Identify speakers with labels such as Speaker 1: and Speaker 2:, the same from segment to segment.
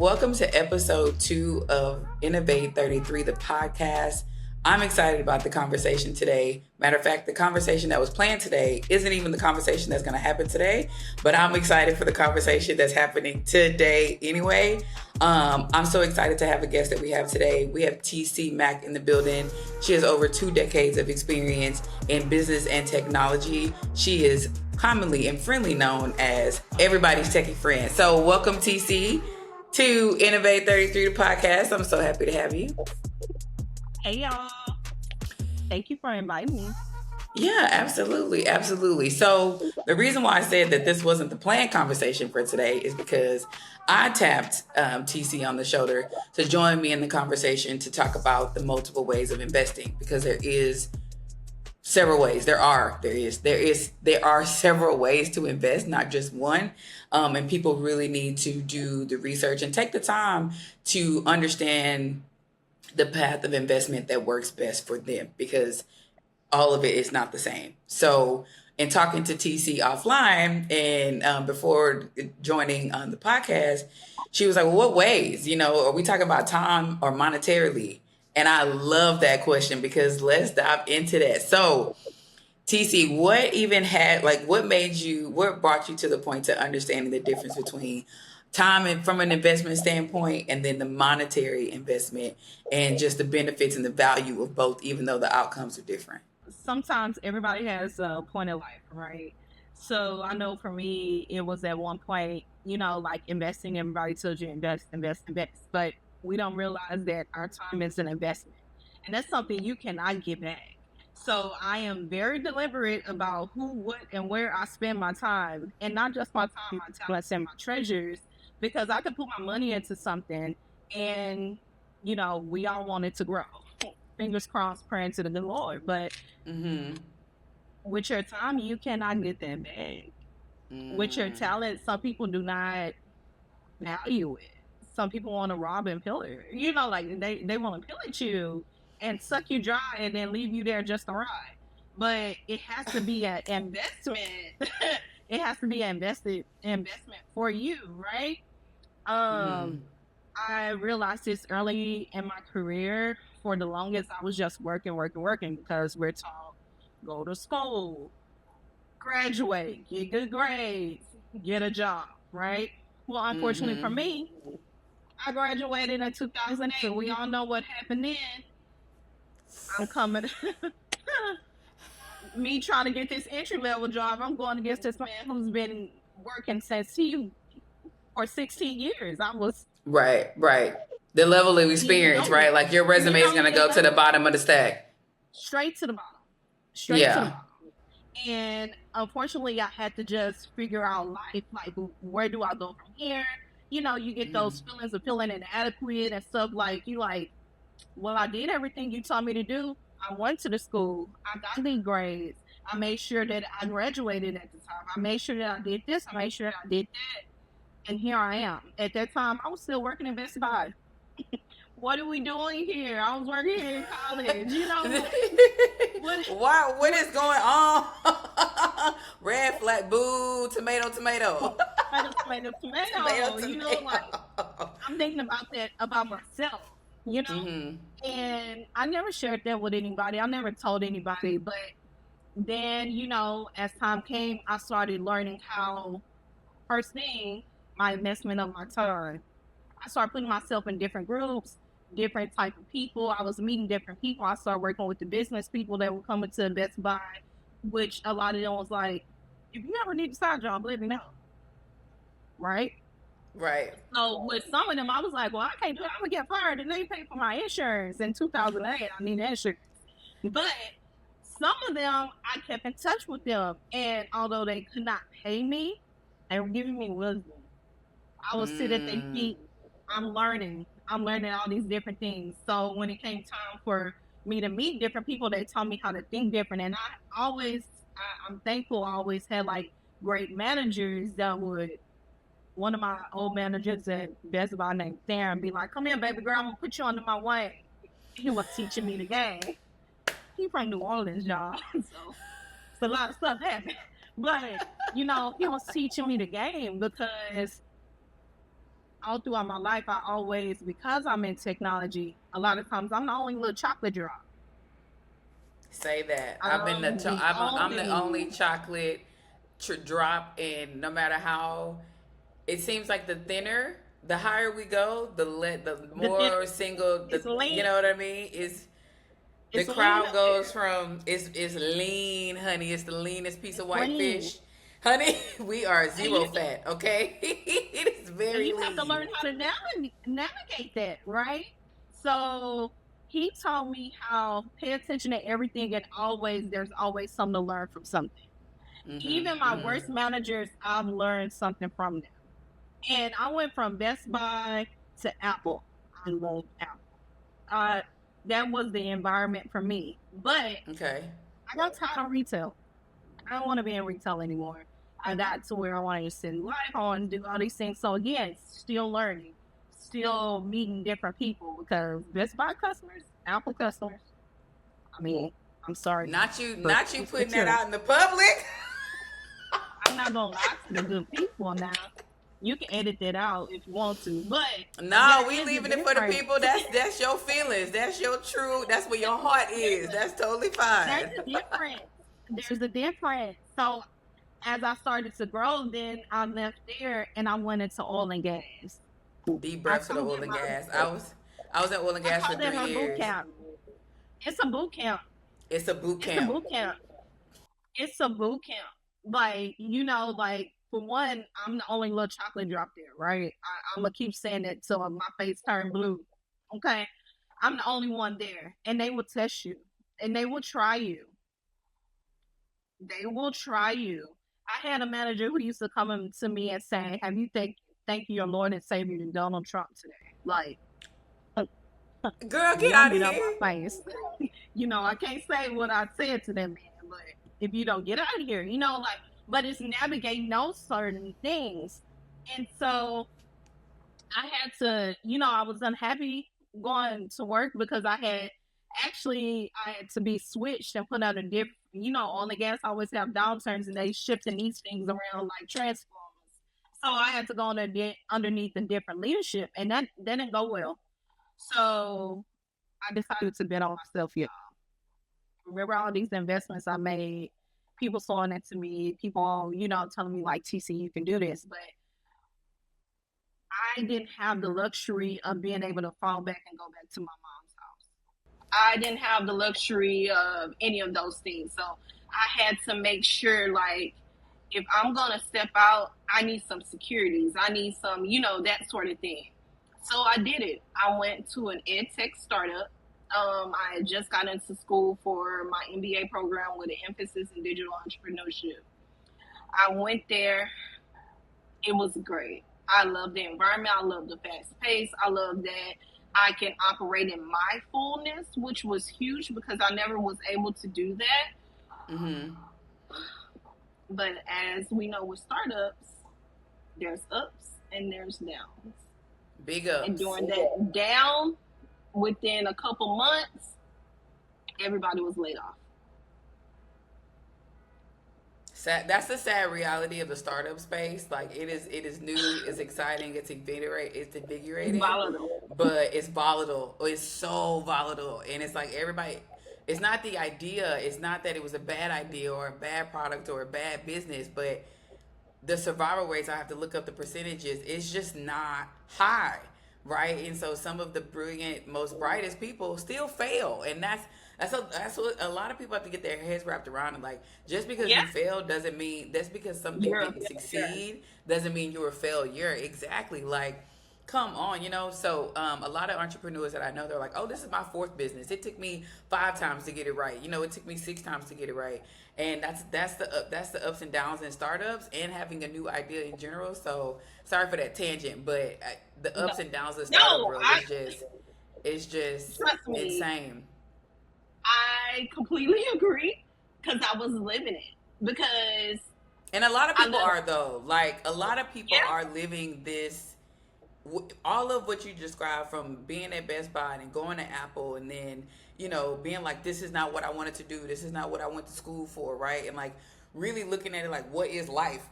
Speaker 1: Welcome to episode 2 of Innovate 33, the podcast. I'm excited about the conversation today. Matter of fact, the conversation that was planned today isn't even the conversation that's going to happen today, but I'm excited for the conversation that's happening today anyway. I'm so excited to have a guest that we have today. We have TC Mack in the building. She has over 2 decades of experience in business and technology. She is commonly and friendly known as everybody's techie friend. So welcome, TC, to Innovate 33, the podcast. I'm so happy to have you.
Speaker 2: Hey, y'all. Thank you for inviting me.
Speaker 1: Yeah, absolutely. Absolutely. So the reason why I said that this wasn't the planned conversation for today is because I tapped TC on the shoulder to join me in the conversation to talk about the multiple ways of investing, because there is several ways. There are several ways to invest, not just one. And people really need to do the research and take the time to understand the path of investment that works best for them, because all of it is not the same. So in talking to TC offline and before joining on the podcast, she was like, well, what ways, are we talking about time or monetarily? And I love that question, because let's dive into that. So TC, what brought you to the point to understanding the difference between time and from an investment standpoint, and then the monetary investment, and just the benefits and the value of both, even though the outcomes are different?
Speaker 2: Sometimes everybody has a point in life, right? So I know for me, it was at one point, like investing, everybody tells you invest. But we don't realize that our time is an investment. And that's something you cannot get back. So I am very deliberate about who, what, and where I spend my time. And not just my time, my talents, and my treasures, because I could put my money into something and, we all want it to grow. Fingers crossed, praying to the good Lord. But with your time, you cannot get that back. With your talent, some people do not value it. Some people want to rob and pillage. They want to pillage you and suck you dry and then leave you there just to ride. But it has to be an investment. It has to be an investment for you, right? I realized this early in my career. For the longest, I was just working, because we're taught, go to school, graduate, get good grades, get a job, right? Well, unfortunately for me, I graduated in 2008. We all know what happened then. I'm coming. Me trying to get this entry-level job, I'm going against this man who's been working since for 16 years. I was...
Speaker 1: Right. The level of experience, right? Like your resume is going to go to the bottom of the stack.
Speaker 2: Straight to the bottom. To the bottom. And unfortunately, I had to just figure out life. Like, where do I go from here? You get those feelings of feeling inadequate and stuff. Well, I did everything you told me to do. I went to the school. I got the grades. I made sure that I graduated at the time. I made sure that I did this. I made sure that I did that. And here I am. At that time, I was still working in Best Buy. What are we doing here? I was working here in college.
Speaker 1: What is going on? Red flag, boo, tomato.
Speaker 2: Tomato. I'm thinking about that, about myself, And I never shared that with anybody. I never told anybody. But then, as time came, I started learning how, first thing, my investment of my time. I started putting myself in different groups, different type of people. I was meeting different people. I started working with the business people that were coming to Best Buy, which a lot of them was like, if you ever need a side job, let me know. Right? So with some of them, I was like, well, I can't do it. I'm going to get fired, and they pay for my insurance. In 2008, I need insurance. But some of them, I kept in touch with them. And although they could not pay me, they were giving me wisdom. I would sit at their feet. I'm learning all these different things. So when it came time for me to meet different people, they taught me how to think different. And I'm thankful I always had great managers that would, one of my old managers at Best Buy named Darren, be like, come here, baby girl, I'm going to put you under my wing. He was teaching me the game. He from New Orleans, y'all. So a lot of stuff happened. But, he was teaching me the game because all throughout my life, I always, because I'm in technology, a lot of times I'm the only little chocolate drop.
Speaker 1: Say that.
Speaker 2: The
Speaker 1: I'm the only
Speaker 2: only
Speaker 1: chocolate drop, and no matter how it seems like the thinner, the higher we go, the
Speaker 2: the thin,
Speaker 1: more single
Speaker 2: it's
Speaker 1: you
Speaker 2: lean.
Speaker 1: know what I mean? Is the
Speaker 2: It's lean
Speaker 1: crowd
Speaker 2: up
Speaker 1: goes
Speaker 2: there.
Speaker 1: from it's lean, honey. It's the leanest piece of
Speaker 2: It's
Speaker 1: white
Speaker 2: lean.
Speaker 1: fish. Honey, we are
Speaker 2: And
Speaker 1: zero fat, okay? It is
Speaker 2: and
Speaker 1: very
Speaker 2: you have to
Speaker 1: lean.
Speaker 2: learn how to navigate that, right? So he taught me how pay attention to everything, and always there's always something to learn from something.
Speaker 1: Mm-hmm.
Speaker 2: Even my
Speaker 1: Mm-hmm.
Speaker 2: worst managers, I've learned something from them. And I went from Best Buy to Apple. I love Apple. Uh, that was the environment for me. But
Speaker 1: Okay.
Speaker 2: I got tired of retail. I don't want to be in retail anymore. I got to where I wanted to send life on, do all these things. So again, still learning, still meeting different people, because Best Buy customers, Apple customers. I mean, I'm sorry, but
Speaker 1: Not you
Speaker 2: it's the
Speaker 1: putting that
Speaker 2: truth.
Speaker 1: out in the public.
Speaker 2: I'm not gonna lie to the good people now. You can edit that out if you want to, but
Speaker 1: No,
Speaker 2: there
Speaker 1: we
Speaker 2: is a
Speaker 1: leaving it for the
Speaker 2: difference.
Speaker 1: people. That's your feelings. That's your true. That's where your heart is. That's totally
Speaker 2: There's
Speaker 1: fine.
Speaker 2: a difference. There's a difference. So as I started to grow, then I left there and I went into oil and gas.
Speaker 1: Deep
Speaker 2: I
Speaker 1: breaths for the
Speaker 2: call
Speaker 1: oil
Speaker 2: that
Speaker 1: and
Speaker 2: my
Speaker 1: gas. I was in oil and
Speaker 2: I
Speaker 1: gas for
Speaker 2: call that
Speaker 1: three
Speaker 2: my boot
Speaker 1: years.
Speaker 2: camp. It's a boot camp.
Speaker 1: It's a boot
Speaker 2: It's a
Speaker 1: camp.
Speaker 2: boot camp. It's a boot camp. Like, like for one, I'm the only little chocolate drop there, right? I'm gonna keep saying that till my face turn blue. Okay. I'm the only one there. And they will test you. And they will try you. They will try you. I had a manager who used to come to me and say, "Have you thank your Lord and Savior to Donald Trump today?" Like,
Speaker 1: Girl, get
Speaker 2: y'all
Speaker 1: out of
Speaker 2: get out
Speaker 1: here.
Speaker 2: my face. I can't say what I said to them, man, but if you don't get out of here, like, but it's navigating those certain things. And so I had to, I was unhappy going to work because I had to be switched and put out a different, oil and gas always have downturns and they shifting these things around like transformers. So I had to go underneath a different leadership, and that didn't go well. So I decided to bet on myself, y'all. Remember all these investments I made, people sawing into me, people, telling me like, TC, you can do this. But I didn't have the luxury of being able to fall back and go back to my mom's house. I didn't have the luxury of any of those things. So I had to make sure, like, if I'm going to step out, I need some securities. I need some, that sort of thing. So I did it. I went to an ed tech startup. I had just got into school for my MBA program with an emphasis in digital entrepreneurship. I went there. It was great. I love the environment. I love the fast pace. I love that I can operate in my fullness, which was huge because I never was able to do that.
Speaker 1: Mm-hmm.
Speaker 2: But as we know with startups, there's ups and there's downs.
Speaker 1: Big ups.
Speaker 2: And during that down, within a couple months, everybody was laid off.
Speaker 1: Sad, that's the sad reality of the startup space. Like it is new, it's exciting, it's
Speaker 2: It's
Speaker 1: invigorating,
Speaker 2: volatile.
Speaker 1: but it's volatile. It's so volatile, and it's like everybody. It's not the idea. It's not that it was a bad idea or a bad product or a bad business, but the survival rates, I have to look up the percentages, it's just not high, right? And so some of the brilliant, most brightest people still fail, and that's what a lot of people have to get their heads wrapped around. And like, just because
Speaker 2: Yeah.
Speaker 1: you failed doesn't mean that's because something didn't succeed doesn't mean you're a failure. Exactly, like. Come on, So a lot of entrepreneurs that I know, they're like, "Oh, this is my fourth business. It took me 5 times to get it right. It took me 6 times to get it right." And that's the ups and downs in startups and having a new idea in general. So sorry for that tangent, but the ups and downs of startup world is just
Speaker 2: Trust me,
Speaker 1: insane.
Speaker 2: I completely agree because I was living it. Because
Speaker 1: And a lot of
Speaker 2: I
Speaker 1: people
Speaker 2: love,
Speaker 1: are though. Like a lot of people
Speaker 2: yeah,
Speaker 1: are living this all of what you described, from being at Best Buy and going to Apple, and then being like, this is not what I wanted to do, this is not what I went to school for, right? And like really looking at it like, what is life?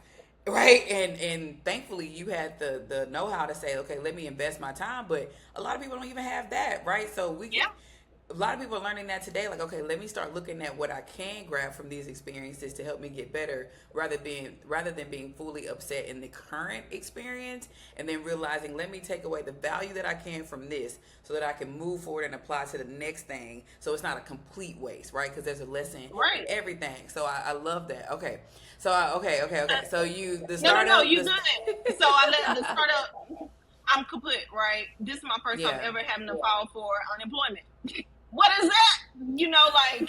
Speaker 1: Right, and thankfully you had the know-how to say, okay, let me invest my time, but a lot of people don't even have that, right? So we
Speaker 2: Yeah.
Speaker 1: can, a lot of people are learning that today, like, okay, let me start looking at what I can grab from these experiences to help me get better, rather than being fully upset in the current experience, and then realizing, let me take away the value that I can from this so that I can move forward and apply to the next thing, so it's not a complete waste, right? Because there's a lesson in
Speaker 2: Right.
Speaker 1: everything. So I love that. Okay. So okay. So you the
Speaker 2: No,
Speaker 1: startup
Speaker 2: you
Speaker 1: the
Speaker 2: good. So I let the startup. I'm kaput, right? This is my first time
Speaker 1: yeah.
Speaker 2: ever having to file for unemployment. What is that? Like,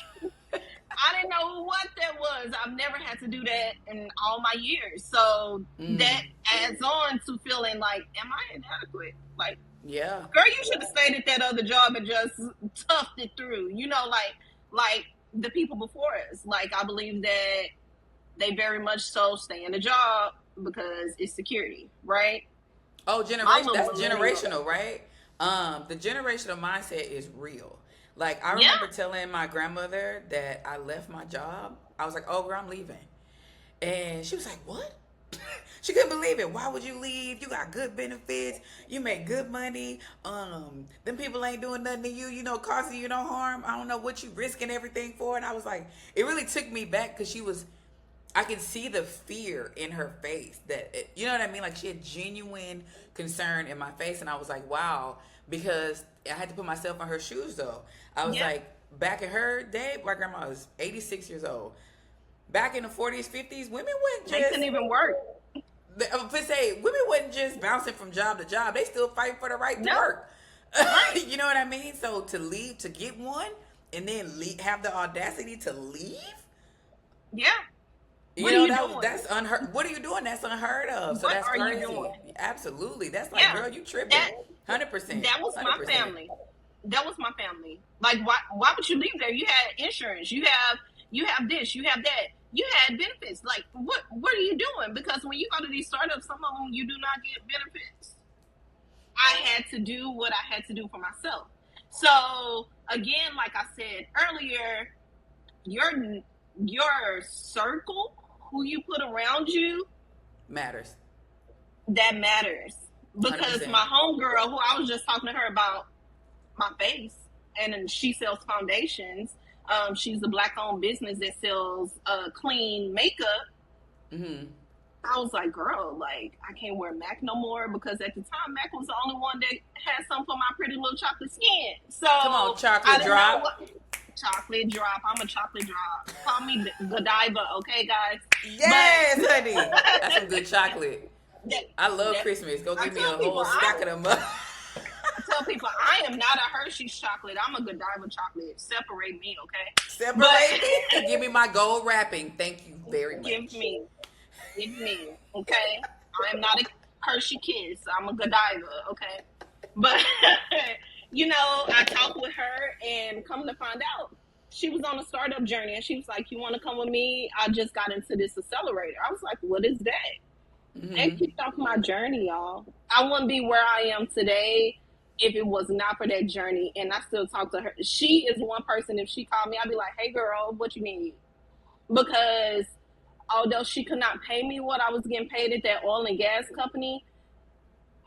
Speaker 2: I didn't know what that was. I've never had to do that in all my years. So that adds on to feeling like, am I inadequate? Like,
Speaker 1: Yeah.
Speaker 2: girl, you should have stayed at that other job and just toughed it through. Like the people before us. Like, I believe that they very much so stay in the job because it's security, right?
Speaker 1: Oh,
Speaker 2: My
Speaker 1: generation.
Speaker 2: little
Speaker 1: That's
Speaker 2: millennial.
Speaker 1: generational, right? The generational mindset is real. Like I
Speaker 2: Yeah.
Speaker 1: remember telling my grandmother that I left my job. I was like, "Oh, girl, I'm leaving," and she was like, "What?" She couldn't believe it. Why would you leave? You got good benefits. You make good money. Them people ain't doing nothing to you. You know, causing you no harm. I don't know what you risking everything for. And I was like, it really took me back because she was I could see the fear in her face you know what I mean? Like she had genuine concern in my face. And I was like, wow, because I had to put myself in her shoes though. I was
Speaker 2: Yeah.
Speaker 1: like, back in her day, my grandma was 86 years old. Back in the 40s, 50s, women wouldn't
Speaker 2: They couldn't
Speaker 1: just,
Speaker 2: even work.
Speaker 1: women wasn't just bouncing from job to job. They still fight for the right to
Speaker 2: No.
Speaker 1: work.
Speaker 2: Right.
Speaker 1: You know what I mean? So to leave, to get one, and then have the audacity to leave.
Speaker 2: Yeah.
Speaker 1: You
Speaker 2: What are
Speaker 1: know
Speaker 2: you doing?
Speaker 1: that's unheard. What are you doing? That's unheard of. So
Speaker 2: What
Speaker 1: that's
Speaker 2: are you
Speaker 1: crazy.
Speaker 2: doing?
Speaker 1: Absolutely, that's like,
Speaker 2: Yeah.
Speaker 1: girl, you tripping.
Speaker 2: That
Speaker 1: 100%,
Speaker 2: that was
Speaker 1: hundred
Speaker 2: my
Speaker 1: percent.
Speaker 2: family. That was my family. Like, why would you leave there? You had insurance. You have this. You have that. You had benefits. Like, what are you doing? Because when you go to these startups, some of them you do not get benefits. I had to do what I had to do for myself. So again, like I said earlier, your your circle, who you put around you,
Speaker 1: Matters.
Speaker 2: that matters.
Speaker 1: Hundred
Speaker 2: Because
Speaker 1: percent.
Speaker 2: my homegirl, who I was just talking to her about my face, and she sells foundations. She's a black-owned business that sells clean makeup.
Speaker 1: Mm-hmm.
Speaker 2: I was like, girl, like I can't wear Mac no more because at the time Mac was the only one that had some for my pretty little chocolate skin. So
Speaker 1: Come on,
Speaker 2: I
Speaker 1: chocolate
Speaker 2: didn't know
Speaker 1: drop.
Speaker 2: what chocolate drop. I'm a chocolate drop. Call me Godiva, okay, guys.
Speaker 1: Yes, honey. That's some good chocolate.
Speaker 2: That,
Speaker 1: I love
Speaker 2: that
Speaker 1: Christmas. Go
Speaker 2: I
Speaker 1: give me a
Speaker 2: tell people
Speaker 1: whole stack of them up.
Speaker 2: I tell people I am not a Hershey's chocolate. I'm a Godiva chocolate. Separate me, okay?
Speaker 1: Separate me and give
Speaker 2: But
Speaker 1: me my gold wrapping. Thank you very
Speaker 2: give
Speaker 1: much.
Speaker 2: me, give me, okay? I am not a Hershey Kiss. I'm a Godiva, okay? But I talked with her, and come to find out, she was on a startup journey, and she was like, "You want to come with me? I just got into this accelerator." I was like, "What is that?" That
Speaker 1: Mm-hmm.
Speaker 2: kicked off my journey, y'all. I wouldn't be where I am today if it was not for that journey. And I still talk to her. She is one person, if she called me, I'd be like, "Hey girl, what you need?" Because although she could not pay me what I was getting paid at that oil and gas company,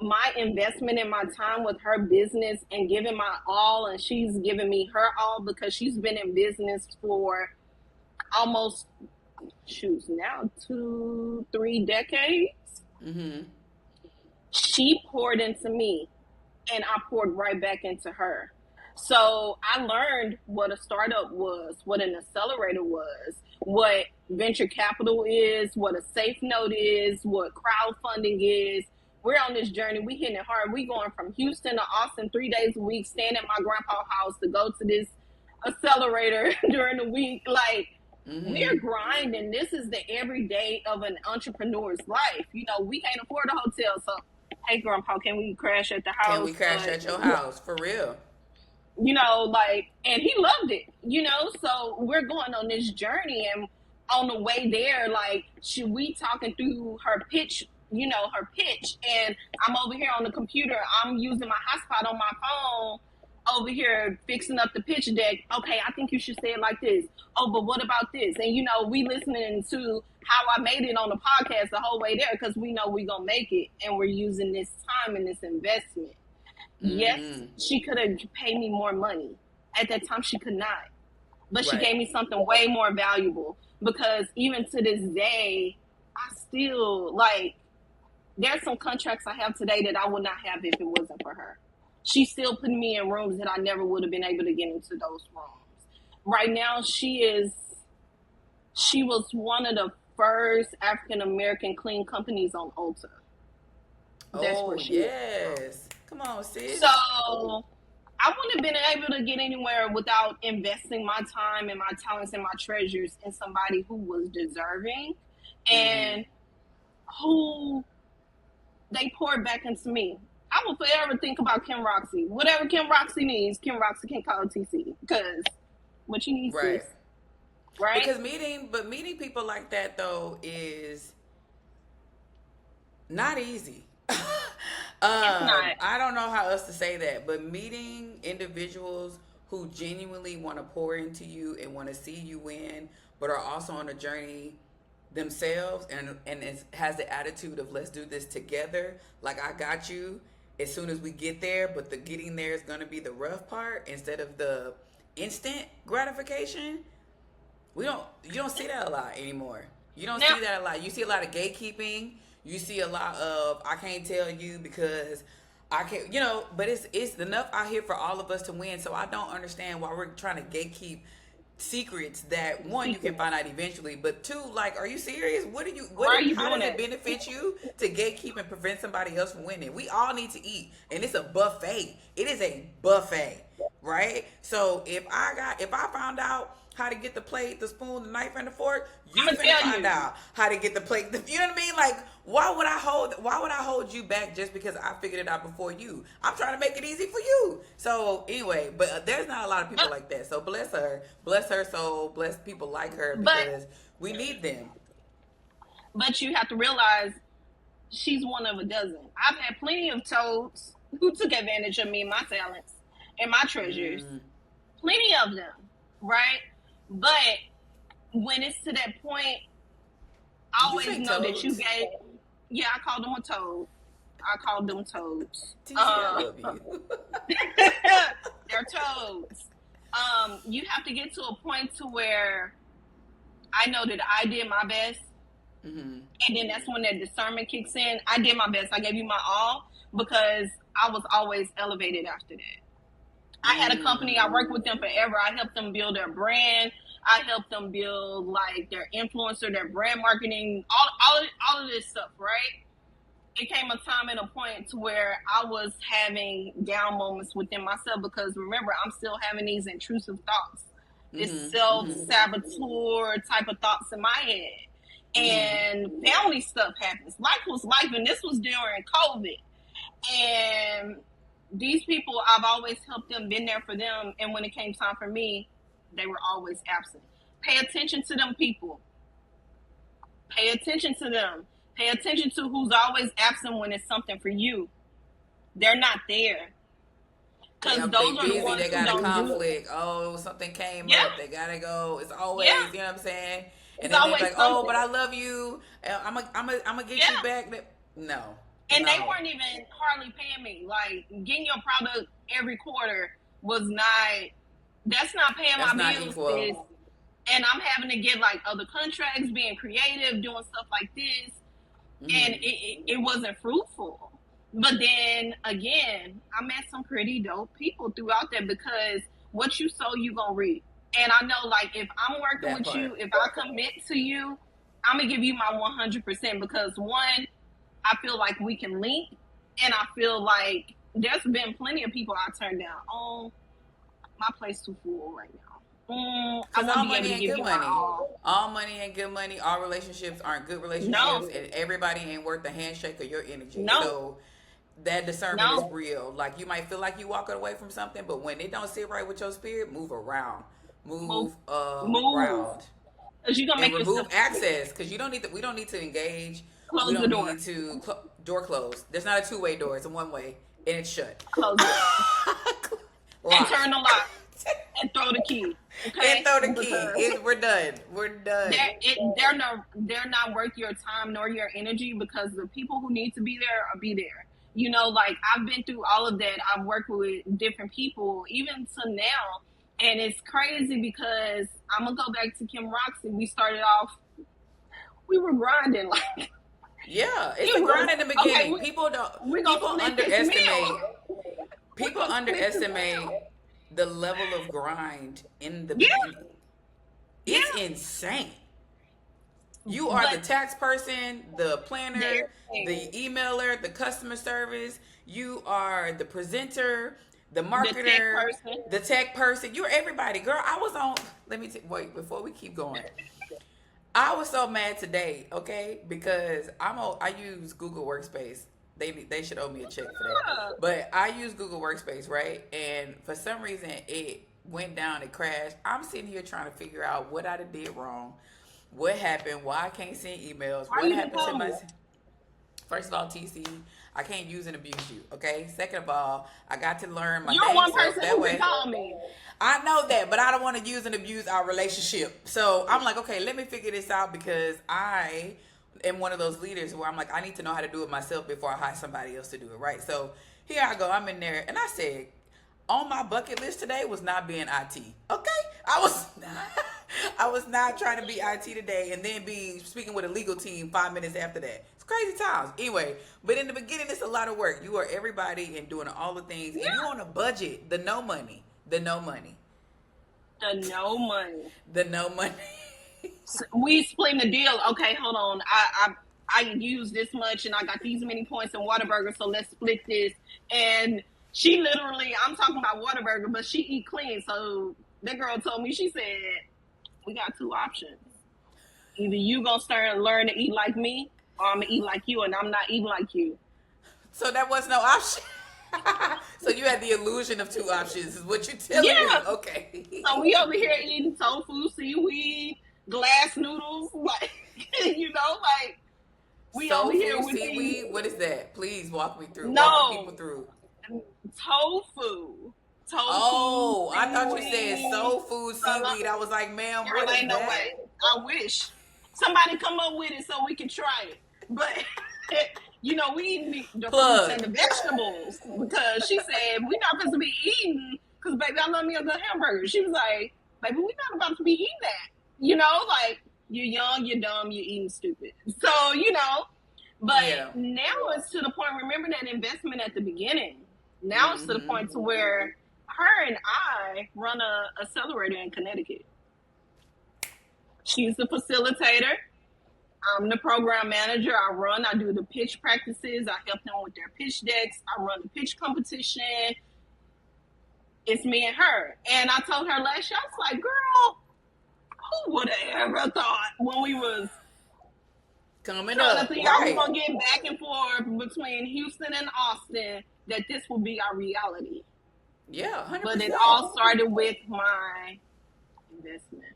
Speaker 2: my investment in my time with her business and giving my all, and she's giving me her all because she's been in business for almost, shoot, now 2-3 decades.
Speaker 1: Mm-hmm.
Speaker 2: She poured into me, and I poured right back into her. So I learned what a startup was, what an accelerator was, what venture capital is, what a safe note is, what crowdfunding is. We're on this journey. We hitting it hard. We going from Houston to Austin 3 days a week, staying at my grandpa's house to go to this accelerator during the week. Like, we're
Speaker 1: Mm-hmm.
Speaker 2: grinding. This is the everyday of an entrepreneur's life. We can't afford a hotel, so hey grandpa, can we crash at the
Speaker 1: Can
Speaker 2: house?
Speaker 1: we crash at your house for real?
Speaker 2: Like, and he loved it, so we're going on this journey, and on the way there, like, we talking through her pitch, and I'm over here on the computer, I'm using my hotspot on my phone, over here fixing up the pitch deck. Okay, I think you should say it like this. Oh, but what about this? And we listening to how I made it on the podcast the whole way there because we know we gonna make it, and we're using this time and this investment. Yes, she could have paid me more money. At that time, she could not. But she gave me something way more valuable because even to this day, I still, there's some contracts I have today that I would not have if it wasn't for her. She's still putting me in rooms that I never would have been able to get into those rooms. Right now, she was one of the first African-American clean companies on Ulta.
Speaker 1: That's where she is. Come on, sis.
Speaker 2: So I wouldn't have been able to get anywhere without investing my time and my talents and my treasures in somebody who was deserving and who they poured back into me. I will forever think about Kim Roxy. Whatever Kim Roxy needs, Kim Roxy can call TC because what she needs is right.
Speaker 1: Because meeting people like that though is not easy. I don't know how else to say that, but meeting individuals who genuinely want to pour into you and want to see you win, but are also on a journey themselves and has the attitude of let's do this together. Like I got you as soon as we get there, but the getting there is going to be the rough part instead of the instant gratification. You don't see that a lot anymore. You don't see that a lot. You see a lot of gatekeeping. You see a lot of I can't tell you because I can't, but it's enough out here for all of us to win. So I don't understand why we're trying to gatekeep secrets that one you can find out eventually, but two, are you serious? How does it benefit you to gatekeep and prevent somebody else from winning? We all need to eat, and it's a buffet. It is a buffet, right? So if I found out how to get the plate, the spoon, the knife, and the fork, you can find out how to get the plate. You know what I mean? Why would I hold you back just because I figured it out before you? I'm trying to make it easy for you. So anyway, but there's not a lot of people like that. So bless her soul, bless people like her because we need them.
Speaker 2: But you have to realize she's one of a dozen. I've had plenty of toads who took advantage of me and my talents and my treasures. Plenty of them, right? But when it's to that point, I always know that you gave. Yeah, I called them a toad. I called them toads.
Speaker 1: I love you.
Speaker 2: They're toads. You have to get to a point to where I know that I did my best, and then that's when that discernment kicks in. I did my best. I gave you my all because I was always elevated after that. I had a company. I worked with them forever. I helped them build their brand. I helped them build their influencer, their brand marketing, all of this stuff, right? It came a time and a point to where I was having down moments within myself because remember, I'm still having these intrusive thoughts, this self-saboteur type of thoughts in my head. And family stuff happens. Life was life, and this was during COVID. And these people, I've always helped them, been there for them. And when it came time for me, they were always absent. Pay attention to them people. Pay attention to them. Pay attention to who's always absent when it's something for you. They're not there.
Speaker 1: Because those are the ones they got a conflict. Oh, something came up. They got to go. It's always, you know what I'm saying? And then they're like, oh, but I love you. I'm gonna get you back. No.
Speaker 2: And they weren't even hardly paying me. Getting your product every quarter was not, that's not paying my bills. And I'm having to get other contracts, being creative, doing stuff like this. And it wasn't fruitful. But then again, I met some pretty dope people throughout that because what you sow, you gonna reap. And I know if I'm working with you, if I commit to you, I'm gonna give you my 100% because one, I feel like we can link, and I feel like there's been plenty of people I turned down. Oh, my plate's too full right now.
Speaker 1: All money ain't good money. All money ain't good money. All relationships aren't good relationships, and everybody ain't worth the handshake or your energy. So that discernment is real. You might feel like you walking away from something, but when it don't sit right with your spirit, move around. Move around. Because you gonna make remove access. Because we don't need to engage.
Speaker 2: Close the door.
Speaker 1: Need to door closed. There's not a two-way door. It's a one-way, and it's shut.
Speaker 2: Close it. and turn the lock and throw the key. Okay,
Speaker 1: and throw the
Speaker 2: because
Speaker 1: key. We're done. We're done.
Speaker 2: they're not worth your time nor your energy, because the people who need to be there are be there. You know, like I've been through all of that. I've worked with different people, even to now, and it's crazy because I'm gonna go back to Kim Roxy. We started off, we were grinding like.
Speaker 1: Yeah, it's a grind in the beginning.
Speaker 2: Okay,
Speaker 1: People don't.
Speaker 2: We're gonna
Speaker 1: People
Speaker 2: split this
Speaker 1: underestimate.
Speaker 2: meal.
Speaker 1: People underestimate the level of grind in the
Speaker 2: Yeah,
Speaker 1: beginning. It's
Speaker 2: yeah.
Speaker 1: insane. You are the
Speaker 2: But
Speaker 1: tax person, the planner, the
Speaker 2: everything.
Speaker 1: emailer, the customer service. You are the presenter, the
Speaker 2: The tech
Speaker 1: marketer,
Speaker 2: person.
Speaker 1: the tech person. You're everybody, girl. I was on. Wait before we keep going. I was so mad today, okay, because I use Google Workspace. They should owe me a check for that.
Speaker 2: Yeah.
Speaker 1: But I use Google Workspace, right? And for some reason it went down, it crashed. I'm sitting here trying to figure out what I did wrong, what happened, why I can't send emails,
Speaker 2: Why
Speaker 1: what
Speaker 2: you didn't
Speaker 1: happened to
Speaker 2: call
Speaker 1: my.
Speaker 2: me?
Speaker 1: First of all, TC, I can't use and abuse you, okay? Second of all, I got to learn my
Speaker 2: You're
Speaker 1: dang
Speaker 2: one
Speaker 1: self
Speaker 2: person
Speaker 1: that
Speaker 2: who can
Speaker 1: way.
Speaker 2: call me.
Speaker 1: I know that, but I don't want to use and abuse our relationship. So I'm like, okay, let me figure this out, because I am one of those leaders where I'm like, I need to know how to do it myself before I hire somebody else to do it, right? So here I go, I'm in there, and I said, on my bucket list today was not being IT. Okay, I was not trying to be IT today, and then be speaking with a legal team 5 minutes after that. It's crazy times. Anyway, but in the beginning, it's a lot of work. You are everybody and doing all the things, and you
Speaker 2: Yeah.
Speaker 1: on a budget. The no money. The no money.
Speaker 2: The no money.
Speaker 1: The no money.
Speaker 2: We splitting the deal. Okay, hold on. I use this much and I got these many points in Whataburger, so let's split this. And she literally, I'm talking about Whataburger, but she eat clean. So that girl told me, she said, we got two options. Either you gonna start and learn to eat like me, or I'm gonna eat like you, and I'm not eating like you.
Speaker 1: So that was no option. So you had the illusion of two options, is what you're telling
Speaker 2: Yeah.
Speaker 1: me. Okay.
Speaker 2: So we over here eating tofu, seaweed, glass noodles, like you know, like we
Speaker 1: Soul
Speaker 2: over here
Speaker 1: food,
Speaker 2: with these
Speaker 1: seaweed. What is that? Please walk me through. Walk the people
Speaker 2: no
Speaker 1: through.
Speaker 2: tofu,
Speaker 1: Oh, I thought you said
Speaker 2: seaweed.
Speaker 1: soul food, seaweed. I was like, ma'am,
Speaker 2: Girl,
Speaker 1: what is
Speaker 2: ain't no
Speaker 1: that?
Speaker 2: way. I wish somebody come up with it so we can try it. But you know, we eat the
Speaker 1: Plug.
Speaker 2: fruits and the vegetables, because she said we're not supposed to be eating. Because baby, I love me a good hamburger. She was like, baby, we're not about to be eating that. You know, like you're young, you're dumb, you're eating stupid. So you know, but
Speaker 1: Yeah.
Speaker 2: now it's to the point. Remember that investment at the beginning. Now it's to the point to where her and I run a accelerator in Connecticut. She's the facilitator. I'm the program manager. I do the pitch practices. I help them with their pitch decks. I run the pitch competition. It's me and her. And I told her last year, I was like, girl, who would have ever thought when we was
Speaker 1: Coming
Speaker 2: trying to
Speaker 1: up.
Speaker 2: figure out we're
Speaker 1: Right.
Speaker 2: going to get back and forth between Houston and Austin, that this will be our reality.
Speaker 1: Yeah, 100%.
Speaker 2: But it all started with my investment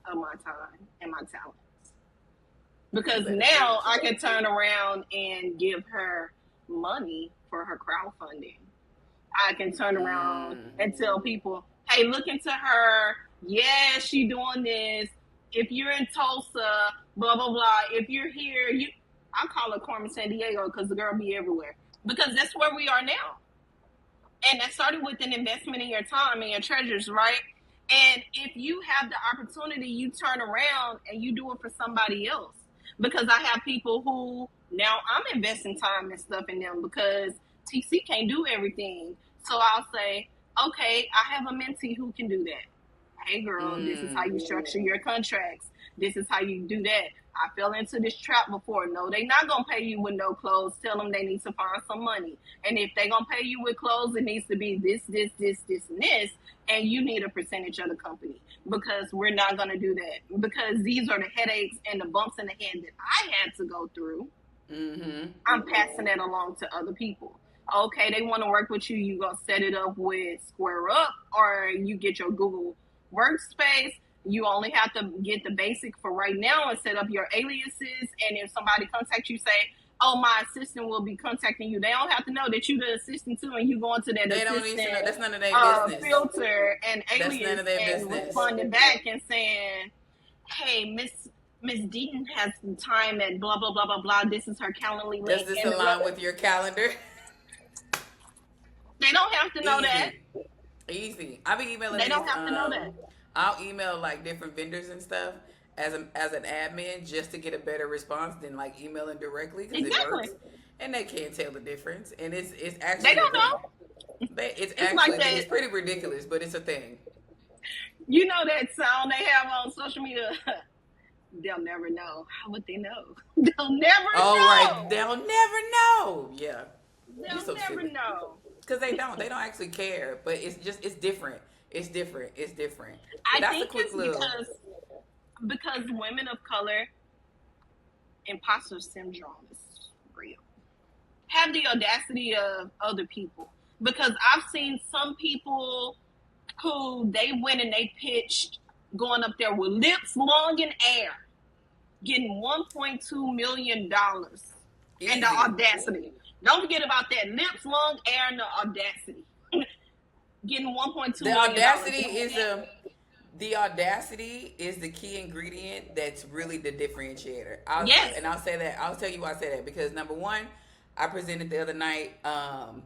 Speaker 2: of my time and my talents. Because now I can turn around and give her money for her crowdfunding. I can turn around and tell people, hey, look into her. Yeah, she doing this. If you're in Tulsa, blah, blah, blah. If you're here, I call it Carmen San Diego, because the girl be everywhere. Because that's where we are now. And that started with an investment in your time and your treasures, right? And if you have the opportunity, you turn around and you do it for somebody else. Because I have people who now I'm investing time and stuff in them, because TC can't do everything. So I'll say, okay, I have a mentee who can do that. Hey girl, this is how you structure your contracts. This is how you do that. I fell into this trap before. No, they not going to pay you with no clothes. Tell them they need to find some money. And if they going to pay you with clothes, it needs to be this, and this. And you need a percentage of the company, because we're not going to do that. Because these are the headaches and the bumps in the head that I had to go through. I'm passing that along to other people. Okay, they want to work with you. You going to set it up with Square Up, or you get your Google Workspace. You only have to get the basic for right now and set up your aliases. And if somebody contacts you, say, oh, my assistant will be contacting you. They don't have to know that you the assistant too, and you go into that
Speaker 1: They don't
Speaker 2: assistant
Speaker 1: need to know. That's none of their business.
Speaker 2: Filter and
Speaker 1: That's none
Speaker 2: alias
Speaker 1: of their
Speaker 2: and
Speaker 1: business.
Speaker 2: responding back and saying, hey, Miss Deaton has some time at blah blah blah blah blah. This is her Calendly link.
Speaker 1: Does this align with your calendar?
Speaker 2: They don't have to know that.
Speaker 1: Easy. I'll be emailing.
Speaker 2: They don't have to know that.
Speaker 1: I'll email like different vendors and stuff as an admin just to get a better response than like emailing directly because it works, and they can't tell the difference. And it's actually
Speaker 2: they don't know.
Speaker 1: It's actually like it's pretty ridiculous, but it's a thing.
Speaker 2: You know that sound they have on social media. They'll never know. How would they know? They'll never know.
Speaker 1: Right. They'll never know. Yeah.
Speaker 2: They'll never know.
Speaker 1: Because they don't actually care, but it's different. It's different.
Speaker 2: I think it's because women of color, imposter syndrome is real. Have the audacity of other people. Because I've seen some people who they went and they pitched going up there with lips long in air, getting $1.2 million. Easy. And the audacity. Don't forget about that. Lips long air and the audacity. Getting $1.2 million.
Speaker 1: The audacity is the key ingredient that's really the differentiator. And I'll say that. I'll tell you why I say that. Because number one, I presented the other night, and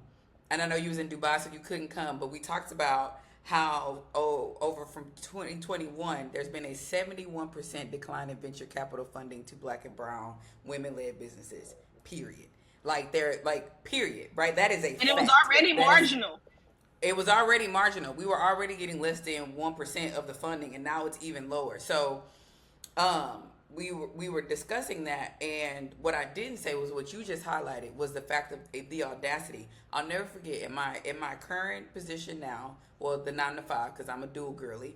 Speaker 1: I know you was in Dubai, so you couldn't come, but we talked about how over from 2021, there's been a 71% decline in venture capital funding to Black and brown women-led businesses, period. Period, right? That is a fact.
Speaker 2: And it was already marginal.
Speaker 1: It was already marginal. We were already getting less than 1% of the funding, and now it's even lower. So we were discussing that, and what I didn't say was what you just highlighted was the fact of the audacity. I'll never forget in my current position now, well, the 9 to 5, because I'm a dual girly.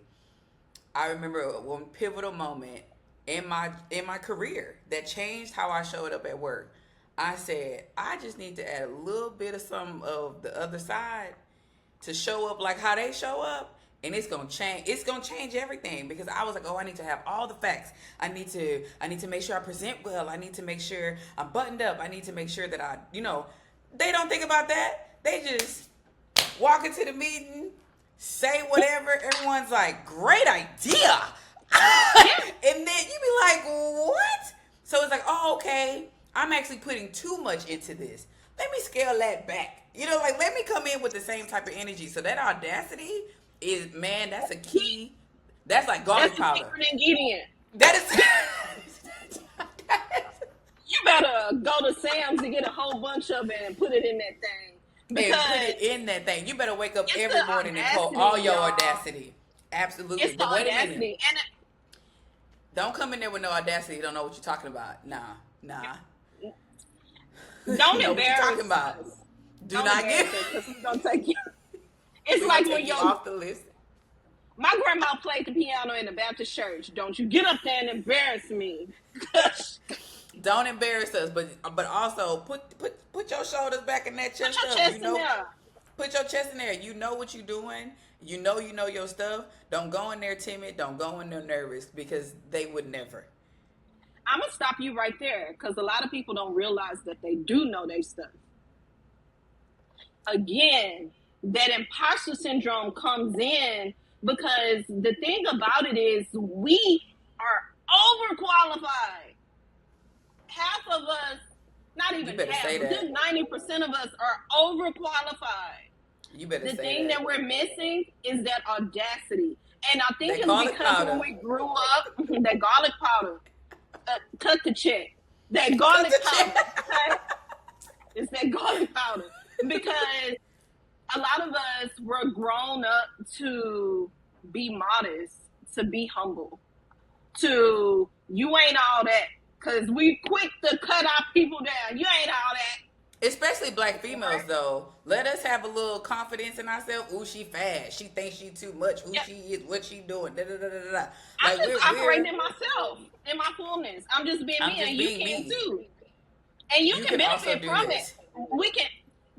Speaker 1: I remember one pivotal moment in my career that changed how I showed up at work. I said, I just need to add a little bit of some of the other side to show up like how they show up, and it's gonna change. It's gonna change everything, because I was like, I need to have all the facts. I need to make sure I present well. I need to make sure I'm buttoned up. I need to make sure that they don't think about that. They just walk into the meeting, say whatever. Everyone's like, great idea. And then you be like, what? So it's like, okay, I'm actually putting too much into this. Let me scale that back. Let me come in with the same type of energy. So that audacity is, man, that's a key. That's like garlic powder.
Speaker 2: That's a secret ingredient.
Speaker 1: That is.
Speaker 2: You better go to Sam's and get a whole bunch of it and put it in that thing. You better wake up every morning and pull all your audacity. Absolutely. It's the audacity.
Speaker 1: Don't come in there with no audacity. You don't know what you're talking about. Nah.
Speaker 2: Don't embarrass. What
Speaker 1: you talking about? Do not get it,
Speaker 2: because he's gonna take you. It's like when you're
Speaker 1: off the list.
Speaker 2: My grandma played the piano in the Baptist church. Don't you get up there and embarrass me.
Speaker 1: Don't embarrass us, but also put your shoulders back in that chest.
Speaker 2: Put your chest in there.
Speaker 1: Put your chest in there. You know what you're doing. You know your stuff. Don't go in there timid. Don't go in there nervous, because they would never.
Speaker 2: I'm gonna stop you right there, because a lot of people don't realize that they do know their stuff. Again, that imposter syndrome comes in because the thing about it is we are overqualified. Half of us, not even half, a good 90% of us are overqualified.
Speaker 1: You better say that.
Speaker 2: The thing that we're missing is that audacity. And I think it's because when we grew up, that garlic powder, cut the check. That garlic powder. Okay? It's that garlic powder. Because a lot of us were grown up to be modest, to be humble, to you ain't all that. Because we quick to cut our people down. You ain't all that.
Speaker 1: Especially Black females, though. Let us have a little confidence in ourselves. Ooh, she fast. She thinks she too much. Who she is, what she doing. Da, da, da, da, da.
Speaker 2: I'm just operating in myself, in my fullness. I'm just being me, and you can too. And you can benefit from it.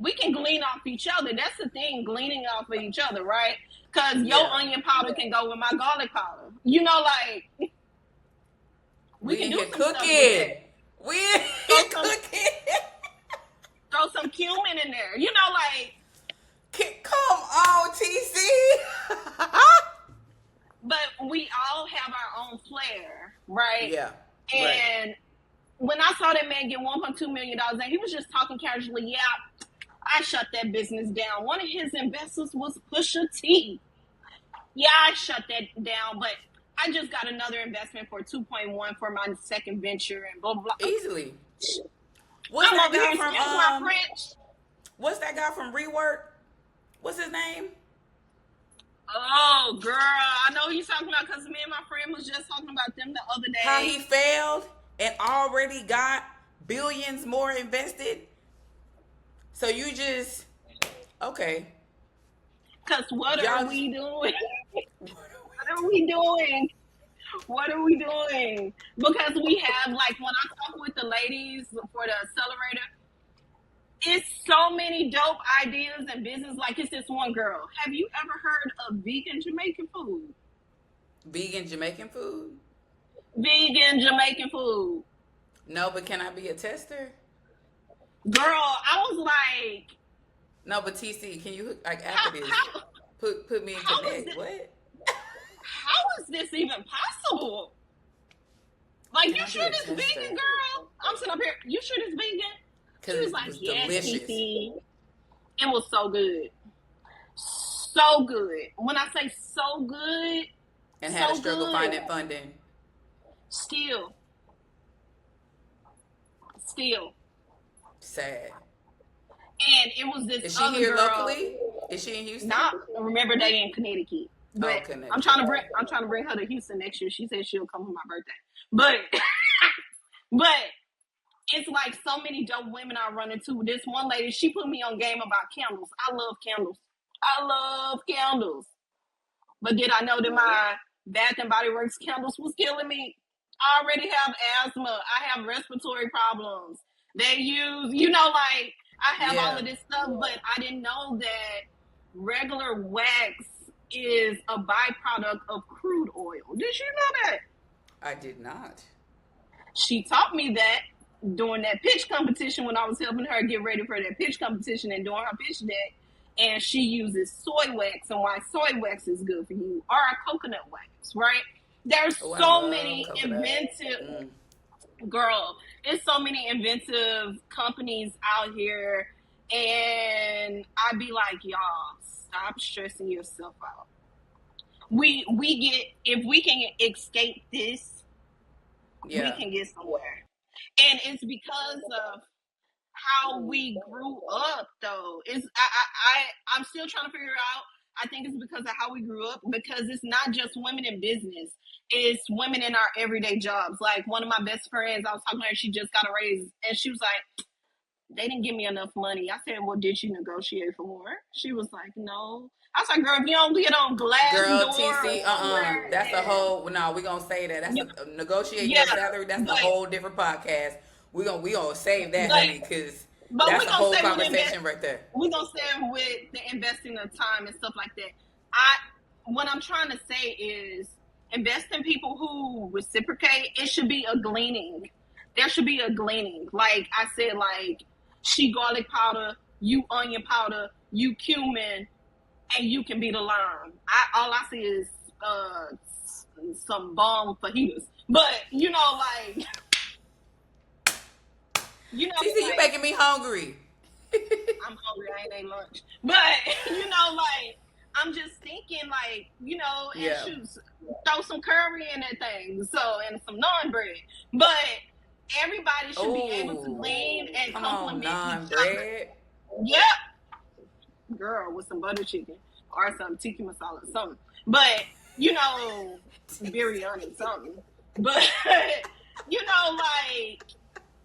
Speaker 2: We can glean off each other. That's the thing, gleaning off of each other, right? Because your onion powder can go with my garlic powder. We can do some stuff with it.
Speaker 1: We can cook it.
Speaker 2: right?
Speaker 1: Yeah.
Speaker 2: And when I saw that man get $1.2 million, and he was just talking casually, yeah, I shut that business down. One of his investors was Pusha T. Yeah, I shut that down, but I just got another investment for 2.1 for my second venture and blah, blah, blah.
Speaker 1: Easily. What's that guy from
Speaker 2: my French?
Speaker 1: What's that guy from Rework? What's his name?
Speaker 2: Oh, girl, I know who you're talking about because me and my friend was just talking about them the other day.
Speaker 1: How he failed and already got billions more invested. So you just, okay.
Speaker 2: Because what are we doing? What are we doing? What are we doing? Because we have, like, when I talk with the ladies for the accelerator, it's so many dope ideas and business. Like, it's this one girl. Have you ever heard of vegan Jamaican food?
Speaker 1: Vegan Jamaican food?
Speaker 2: Vegan Jamaican food.
Speaker 1: No, but can I be a tester?
Speaker 2: Girl, I was like...
Speaker 1: No, but TC, can you, like, after this, put me in connect? What?
Speaker 2: How is this even possible? Like, you sure this vegan, girl? I'm sitting up here. You sure this vegan? She was like, yes, TC. It was so good. So good. When I say so good,
Speaker 1: and had a struggle finding funding.
Speaker 2: Still.
Speaker 1: Sad.
Speaker 2: And it was this.
Speaker 1: Is she here girl, locally? Is she in Houston?
Speaker 2: Not. Remember, they in Connecticut. But Connecticut. I'm trying to bring her to Houston next year. She said she'll come for my birthday. But it's like so many dope women I run into. This one lady, she put me on game about candles. I love candles. But did I know that my Bath and Body Works candles was killing me? I already have asthma. I have respiratory problems. They use, like, I have all of this stuff, but I didn't know that regular wax is a byproduct of crude oil. Did you know that?
Speaker 1: I did not.
Speaker 2: She taught me that during that pitch competition when I was helping her get ready for that pitch competition and doing her pitch deck. And she uses soy wax, and why soy wax is good for you, or a coconut wax, right? There's so many inventive, girl, it's so many inventive companies out here, and I'd be like, y'all, stop stressing yourself out. We get, if we can escape this, we can get somewhere. And it's because of how we grew up, though. I'm still trying to figure out. I think it's because of how we grew up, because it's not just women in business. It's women in our everyday jobs. Like, one of my best friends, I was talking to her, she just got a raise, and she was like, they didn't give me enough money. I said, well, did you negotiate for more? She was like, no. I was like, girl, if you don't get on glass
Speaker 1: girl,
Speaker 2: door,
Speaker 1: TC, that's a whole, no, we're going to say that. That's negotiating your salary. That's a whole different podcast. We gonna save that, honey, because that's a whole conversation right there.
Speaker 2: We're gonna save with the investing of time and stuff like that. What I'm trying to say is, invest in people who reciprocate. It should be a gleaning. There should be a gleaning. Like I said, like, she garlic powder, you onion powder, you cumin, and you can be the lime. All I see is some bomb fajitas. But like.
Speaker 1: TC, you making me hungry.
Speaker 2: I'm hungry. I ain't ate lunch. But, like, I'm just thinking, like, and shoot, throw some curry in that thing. And some naan bread. But everybody should be able to glean and compliment each other. Yep. Girl, with some butter chicken or some tikka masala, something. But, biryani, something. But, like,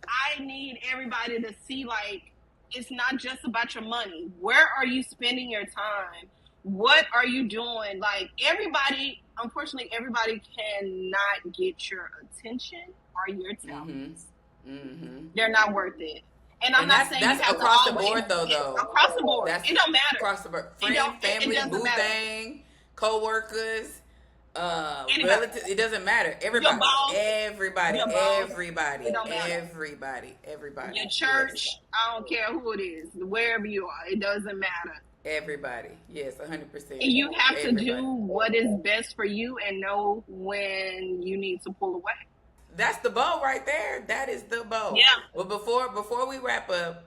Speaker 2: I need everybody to see, like, it's not just about your money. Where are you spending your time? What are you doing? Like, unfortunately, everybody cannot get your attention or your talents. Mm-hmm. They're not worth it. And I'm not saying
Speaker 1: that's across the board, though.
Speaker 2: Across the board. It don't matter.
Speaker 1: Across the board. Friends, family, boo thing, co-workers, relatives, it doesn't matter. Everybody.
Speaker 2: Your church, I don't care who it is, wherever you are, it doesn't matter.
Speaker 1: Everybody. Yes, 100%.
Speaker 2: And you have to do what is best for you and know when you need to pull away.
Speaker 1: That's the bow right there. That is the bow.
Speaker 2: Yeah.
Speaker 1: Well, before we wrap up,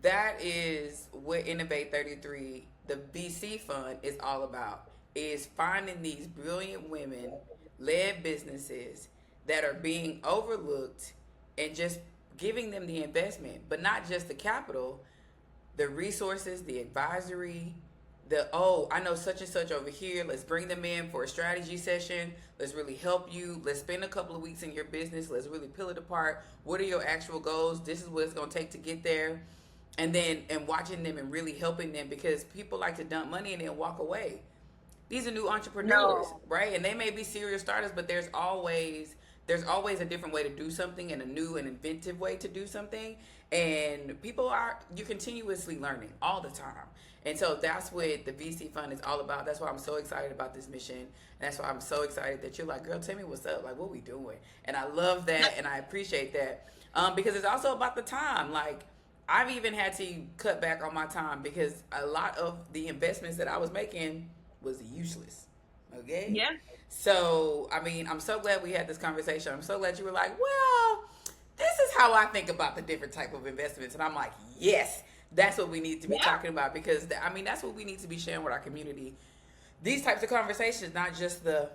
Speaker 1: that is what Innovate 33, the VC fund, is all about. Is finding these brilliant women led businesses that are being overlooked and just giving them the investment, but not just the capital, the resources, the advisory, I know such and such over here. Let's bring them in for a strategy session. Let's really help you. Let's spend a couple of weeks in your business. Let's really peel it apart. What are your actual goals? This is what it's going to take to get there. And watching them and really helping them, because people like to dump money and then walk away. These are new entrepreneurs, right? And they may be serial starters, but there's always a different way to do something and a new and inventive way to do something. And you're continuously learning all the time. And so that's what the VC fund is all about. That's why I'm so excited about this mission. And that's why I'm so excited that you're like, girl, tell me what's up. Like, what we doing? And I love that. And I appreciate that. Because it's also about the time. Like, I've even had to cut back on my time because a lot of the investments that I was making was useless. Okay?
Speaker 2: Yeah.
Speaker 1: So, I mean, I'm so glad we had this conversation. I'm so glad you were like, well, this is how I think about the different type of investments. And I'm like, yes, that's what we need to be talking about, because, that's what we need to be sharing with our community. These types of conversations, not just the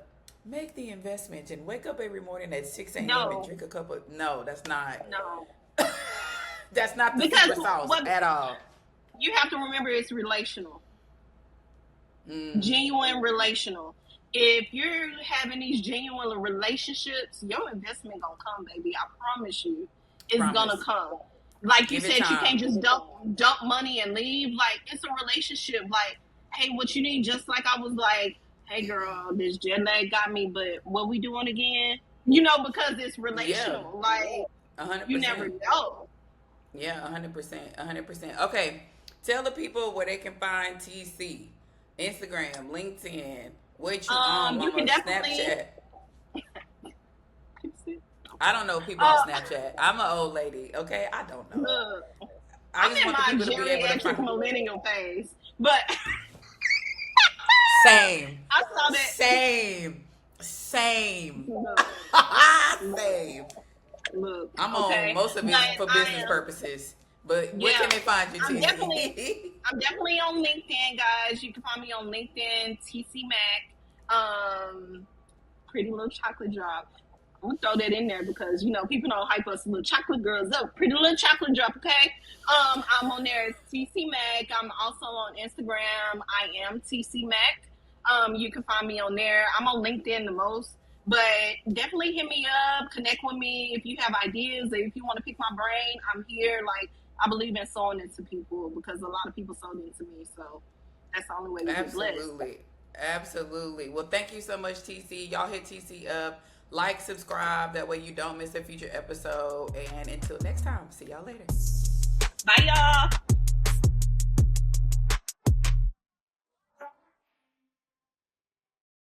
Speaker 1: make the investment and wake up every morning at 6 a.m. and drink a cup of, no, that's not.
Speaker 2: No.
Speaker 1: That's not the secret sauce at all.
Speaker 2: You have to remember it's relational. Genuine relational. If you're having these genuine relationships, your investment gonna come, baby. I promise you, it's gonna come. Like you said, you can't just dump money and leave. Like, it's a relationship. Like, hey, what you need? Just like I was like, hey, girl, this jet lag got me, but what we doing again? Because it's relational. Yeah. Like, 100%. You never know.
Speaker 1: Yeah, 100%. Okay, tell the people where they can find TC. Instagram, LinkedIn. What you on?
Speaker 2: You can definitely
Speaker 1: Snapchat. I don't know people on Snapchat. I'm an old lady, okay? I don't know.
Speaker 2: Look,
Speaker 1: I just want the people to be able to find
Speaker 2: millennial phase, but
Speaker 1: same.
Speaker 2: I saw that.
Speaker 1: Same. Same.
Speaker 2: Look,
Speaker 1: I'm on most of it for business purposes. But where can they find you, TC?
Speaker 2: I'm definitely on LinkedIn, guys. You can find me on LinkedIn, TC Mack. Pretty Little Chocolate Drop. I'm gonna throw that in there because people don't hype us little chocolate girls up. Pretty Little Chocolate Drop, okay? I'm on there as TC Mack. I'm also on Instagram. I am TC Mack. You can find me on there. I'm on LinkedIn the most. But definitely hit me up, connect with me if you have ideas, or if you want to pick my brain. I'm here. Like, I believe in sewing into people because a lot of people sewed into me. So that's the only way we get blessed.
Speaker 1: Absolutely. Well, thank you so much, TC. Y'all hit TC up. Like, subscribe. That way you don't miss a future episode. And until next time, see y'all later.
Speaker 2: Bye, y'all.